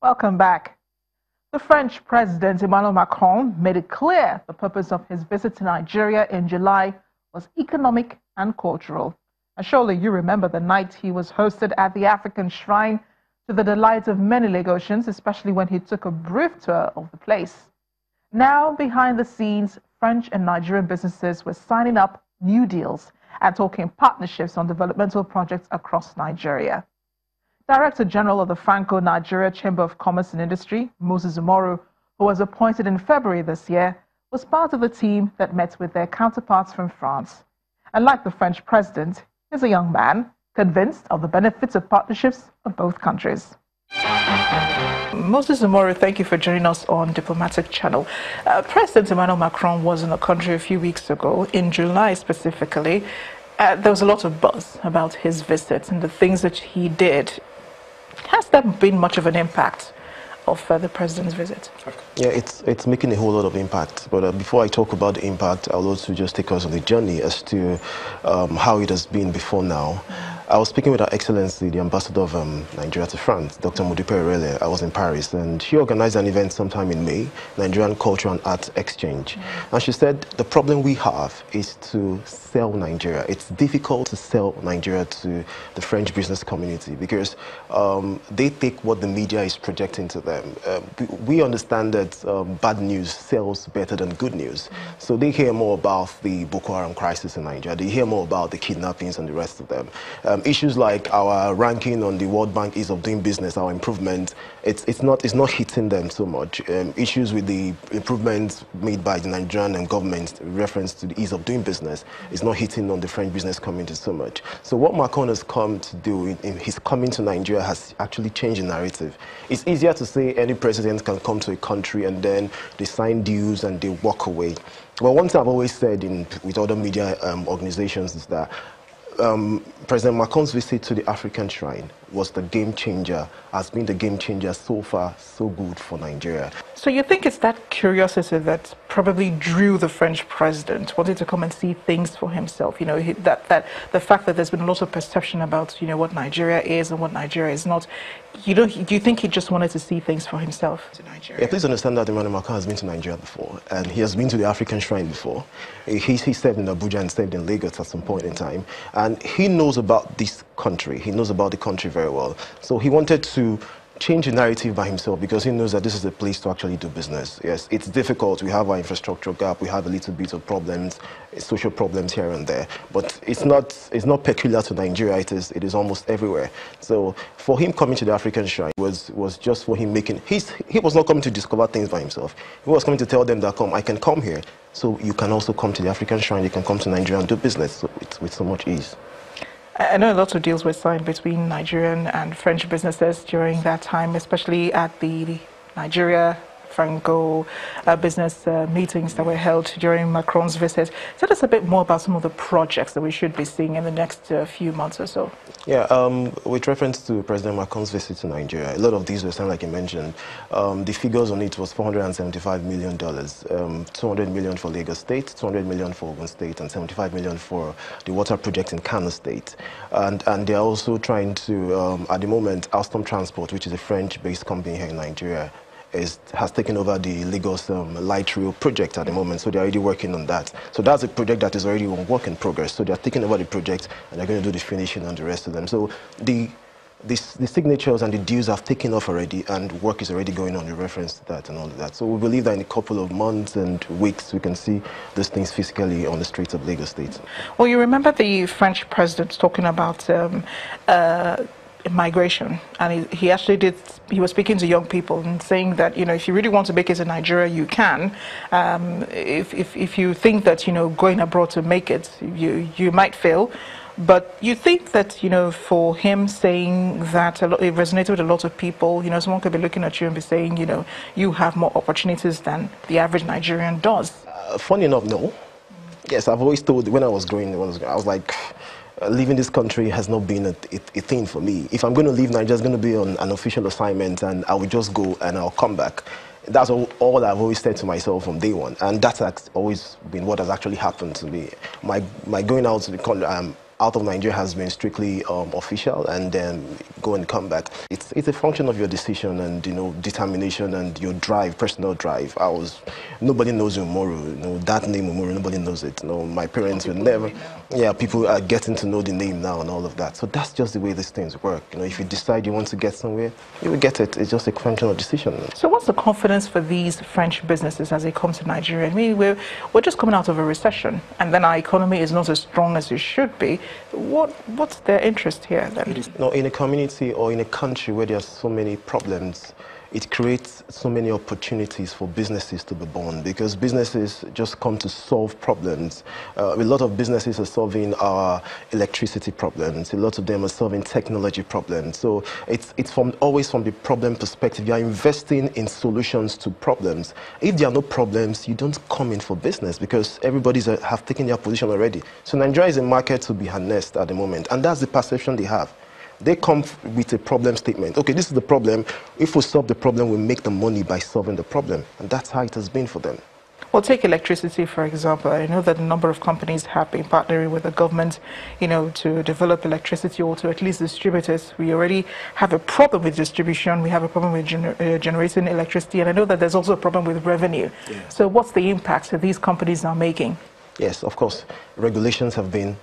Welcome back. The French President Emmanuel Macron made it clear the purpose of his visit to Nigeria in July was economic and cultural. And surely you remember the night he was hosted at the African Shrine, to the delight of many Lagosians, especially when he took a brief tour of the place. Now, behind the scenes, French and Nigerian businesses were signing up new deals and talking partnerships on developmental projects across Nigeria. Director General of the Franco-Nigeria Chamber of Commerce and Industry, Moses Umoru, who was appointed in February this year, was part of the team that met with their counterparts from France. And like the French president, he's a young man convinced of the benefits of partnerships of both countries. Moses Umoru, thank you for joining us on Diplomatic Channel. President Emmanuel Macron was in the country a few weeks ago, in July specifically. There was a lot of buzz about his visit and the things that he did. Has there been much of an impact of the president's visit? Yeah, it's making a whole lot of impact. But before I talk about the impact, I'll also just take us on the journey as to how it has been before now. I was speaking with Her Excellency, the Ambassador of Nigeria to France, Dr. Modipe earlier. I was in Paris, and she organized an event sometime in May, Nigerian Culture and Art Exchange. And she said the problem we have is to sell Nigeria. It's difficult to sell Nigeria to the French business community because they take what the media is projecting to them. We understand that bad news sells better than good news. So they hear more about the Boko Haram crisis in Nigeria. They hear more about the kidnappings and the rest of them. Issues like our ranking on the World Bank Ease of Doing Business, our improvement, it's not hitting them so much. Issues with the improvements made by the Nigerian government in reference to the ease of doing business is not hitting on the French business community so much. So what Macron has come to do in his coming to Nigeria has actually changed the narrative. It's easier to say any president can come to a country and then they sign deals and they walk away. Well, one thing I've always said with other media organizations is that President Macron's visit to the African Shrine was the game changer, has been the game changer so far, so good for Nigeria. So you think it's that curiosity that probably drew the French president, wanting to come and see things for himself? You know, that the fact that there's been a lot of perception about, you know, what Nigeria is and what Nigeria is not. Do you think he just wanted to see things for himself to Nigeria? Yeah, please understand that Emmanuel Macron has been to Nigeria before, and he has been to the African Shrine before. He served in Abuja and served in Lagos at some point in time, and he knows about this country. He knows about the country very well. So he wanted to change the narrative by himself because he knows that this is a place to actually do business. Yes, it's difficult. We have our infrastructure gap. We have a little bit of problems, social problems here and there. But it's not peculiar to Nigeria. It is almost everywhere. So for him coming to the African Shrine was just for him making. He was not coming to discover things by himself. He was coming to tell them that I can come here. So you can also come to the African Shrine. You can come to Nigeria and do business with so much ease. I know lots of deals were signed between Nigerian and French businesses during that time, especially at the Nigeria Franco business meetings that were held during Macron's visit. Tell us a bit more about some of the projects that we should be seeing in the next few months or so. Yeah, with reference to President Macron's visit to Nigeria, a lot of these were signed, like you mentioned. The figures on it was $475 million, 200 million for Lagos State, 200 million for Ogun State, and 75 million for the water project in Kano State. And they're also trying to, at the moment, Alstom Transport, which is a French-based company here in Nigeria, has taken over the Lagos light rail project at the moment, so they're already working on that. So that's a project that is already on work in progress. So they're taking over the project and they're going to do the finishing on the rest of them. So the signatures and the deals have taken off already, and work is already going on in reference to that and all of that. So we believe that in a couple of months and weeks we can see these things physically on the streets of Lagos State. Well, you remember the French president talking about migration, and he actually he was speaking to young people and saying that, you know, if you really want to make it in Nigeria, you can. If you think that, you know, going abroad to make it, you might fail. But you think that, you know, for him saying that, it resonated with a lot of people. You know, someone could be looking at you and be saying, you know, you have more opportunities than the average Nigerian does. Funny enough, no. Yes, I've always told, when I was growing, I was like, leaving this country has not been a thing for me. If I'm going to leave Nigeria, it's going to be on an official assignment, and I will just go and I'll come back. That's all I've always said to myself from day one, and that's always been what has actually happened to me. My going out to the country, out of Nigeria has been strictly official, and then go and come back. It's a function of your decision and, you know, determination and your drive, personal drive. Nobody knows Umoru, you know, that name Umoru, nobody knows it. You know, my parents would never, yeah, people are getting to know the name now and all of that. So that's just the way these things work. You know, if you decide you want to get somewhere, you will get it. It's just a function of decision. So what's the confidence for these French businesses as they come to Nigeria? I mean, we're just coming out of a recession, and then our economy is not as strong as it should be. What's their interest here then? No, in a community or in a country where there are so many problems, it creates so many opportunities for businesses to be born, because businesses just come to solve problems. A lot of businesses are solving our electricity problems. A lot of them are solving technology problems. So it's always from the problem perspective. You are investing in solutions to problems. If there are no problems, you don't come in for business, because everybody's have taken their position already. So Nigeria is a market to be harnessed at the moment, and that's the perception they have. They come with a problem statement. Okay, this is the problem. If we solve the problem, we make the money by solving the problem. And that's how it has been for them. Well, take electricity, for example. I know that a number of companies have been partnering with the government, you know, to develop electricity, or to at least distribute it. We already have a problem with distribution. We have a problem with generating electricity. And I know that there's also a problem with revenue. Yeah. So what's the impact that these companies are making? Yes, of course. Regulations have been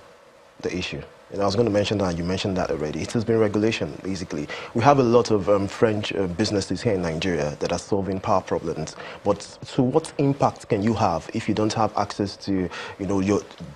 the issue. And I was going to mention that, you mentioned that already. It has been regulation, basically. We have a lot of French businesses here in Nigeria that are solving power problems. But so what impact can you have if you don't have access to, you know,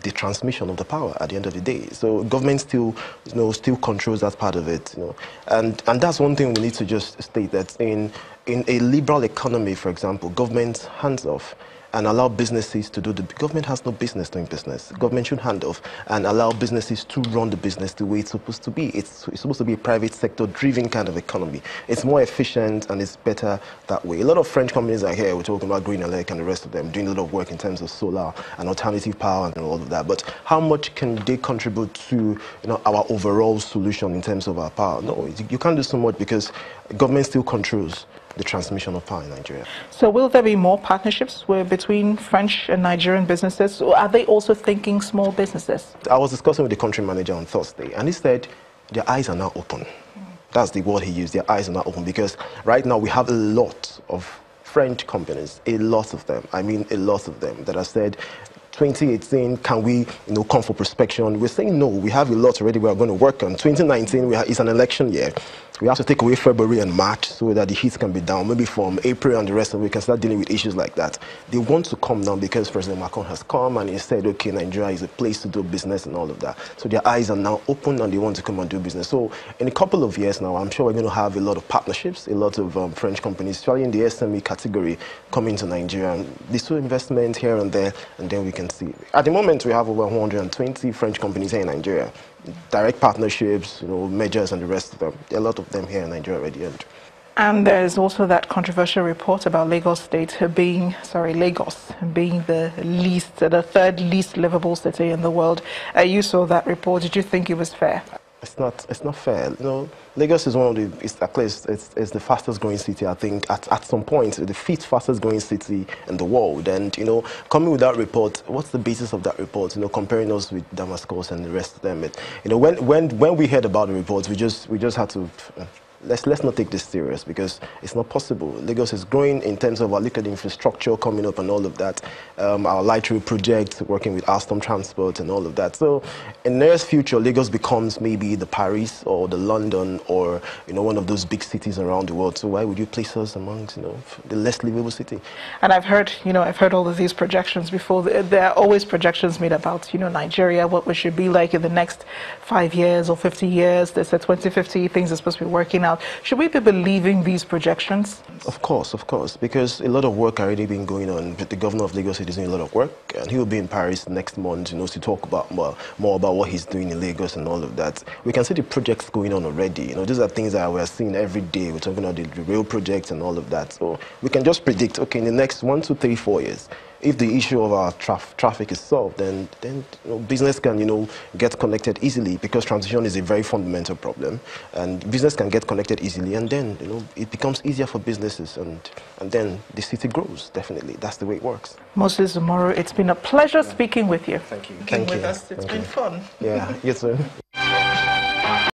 the transmission of the power at the end of the day? So government still, you know, still controls that part of it, you know. And that's one thing we need to just state, that in a liberal economy, for example, government hands off and allow businesses to do the... Government has no business doing business. Government should hand off and allow businesses to run the business the way it's supposed to be. It's supposed to be a private sector driven kind of economy. It's more efficient and it's better that way. A lot of French companies are here. We're talking about Green Elec and the rest of them doing a lot of work in terms of solar and alternative power and all of that. But how much can they contribute to, you know, our overall solution in terms of our power? No, you can't do so much, because government still controls the transmission of power in Nigeria. So will there be more partnerships between French and Nigerian businesses, or are they also thinking small businesses? I was discussing with the country manager on Thursday, and he said their eyes are now open. That's the word he used, their eyes are now open, because right now we have a lot of French companies, a lot of them, I mean a lot of them, that have said, 2018, can we, you know, come for prospection? We're saying no. We have a lot already we are going to work on. 2019 is an election year. We have to take away February and March so that the heat can be down. Maybe from April and the rest of it, we can start dealing with issues like that. They want to come down because President Macron has come and he said, okay, Nigeria is a place to do business and all of that. So their eyes are now open and they want to come and do business. So in a couple of years now, I'm sure we're going to have a lot of partnerships, a lot of French companies, especially in the SME category, coming to Nigeria. And these two investments here and there, and then we can see. At the moment, we have over 120 French companies here in Nigeria. Direct partnerships, you know, mergers and the rest of them. There are a lot of them here in Nigeria already. And there's also that controversial report about Lagos being the third least livable city in the world. You saw that report. Did you think it was fair? It's not fair. You know, Lagos is one of the, it's the fastest growing city, I think, at some point, the fifth fastest growing city in the world. And, you know, coming with that report, what's the basis of that report? You know, comparing us with Damascus and the rest of them. You know, when we heard about the report, we just had to... Let's not take this serious, because it's not possible. Lagos is growing in terms of our liquid infrastructure coming up and all of that. Our light rail project, working with Alstom Transport and all of that. So in the nearest future, Lagos becomes maybe the Paris or the London or, you know, one of those big cities around the world. So why would you place us amongst, you know, the less livable city? And I've heard all of these projections before. There are always projections made about, you know, Nigeria, what we should be like in the next 5 years or 50 years. They said 2050, things are supposed to be working out. Should we be believing these projections? Of course, because a lot of work already been going on. The governor of Lagos is doing a lot of work, and he will be in Paris next month, you know, to talk about more about what he's doing in Lagos and all of that. We can see the projects going on already. You know, these are things that we're seeing every day. We're talking about the rail projects and all of that. So we can just predict, okay, in the next 1, 2, 3, 4 years, if the issue of our traffic is solved, then business can, get connected easily, because transition is a very fundamental problem, and business can get connected easily, and then, it becomes easier for businesses, and then the city grows, definitely. That's the way it works. Moses Umaru, it's been a pleasure speaking with you. Thank you. Thank you. With us. It's been fun. Yeah, you too.